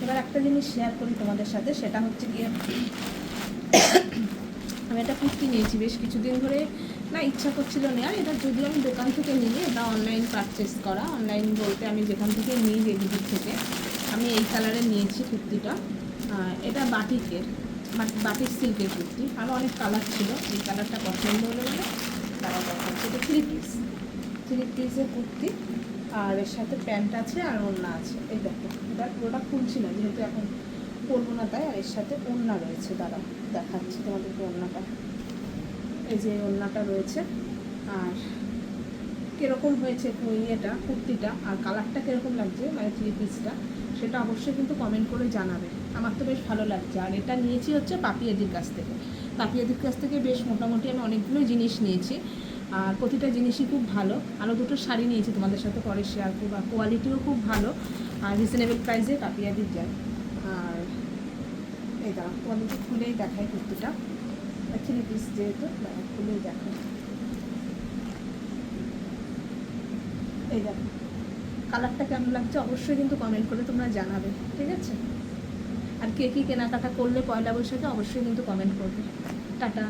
এবার একটা জিনিস শেয়ার করি তোমাদের সাথে, সেটা হচ্ছে গিয়ে আমি একটা কুর্তি নিয়েছি বেশ কিছুদিন ধরে, না ইচ্ছা করছিল নেওয়ার। এটা যদিও আমি দোকান থেকে নিই, এটা অনলাইন পারচেস করা। অনলাইন বলতে আমি যেখান থেকে নিই, রেডিমেড থেকে, আমি এই কালারের নিয়েছি কুর্তিটা। এটা বাটিকের, বাটিক সিল্কের কুর্তি। আরও অনেক কালার ছিল, এই কালারটা পছন্দ হলো বলে তারা দেখাচ্ছে। এটা 3 পিসের কুর্তি, আর এর সাথে প্যান্ট আছে আর ওড়না আছে। এই দেখো, এটা পুরোটা খুলছি না যেহেতু এখন পরবো না তাই। আর এর সাথে ওড়না রয়েছে, দাঁড়াও দেখাচ্ছি তোমাদেরকে ওড়নাটা। এই যে ওড়নাটা রয়েছে। আর কীরকম হয়েছে ইয়েটা, কুর্তিটা আর কালারটা কীরকম লাগছে, মানে 3 পিসটা, সেটা অবশ্যই কিন্তু কমেন্ট করে জানাবে। আমার তো বেশ ভালো লাগছে। আর এটা নিয়েছি হচ্ছে পাপিয়াদির কাছ থেকে। পাপিয়াদির কাছ থেকে বেশ মোটামুটি আমি অনেকগুলো জিনিস নিয়েছি, আর প্রতিটা জিনিসই খুব ভালো। আরও দুটো শাড়ি নিয়েছি, তোমাদের সাথে পরে শেয়ার করবো। আর কোয়ালিটিও খুব ভালো, আর রিজনেবল প্রাইসে পাপিয়াদির যায়। আর এই দাঁড়া, তোমাদেরকে খুলেই দেখাই কুর্তিটা। 3 পিস যেহেতু খুলেই দেখাই। এই দেখো, কালারটা কেমন লাগছে অবশ্যই কিন্তু কমেন্ট করে তোমরা জানাবে, ঠিক আছে? আর কে কী কেনাকাটা করলে পয়লা বৈশাখে অবশ্যই কিন্তু কমেন্ট করবে। টাটা।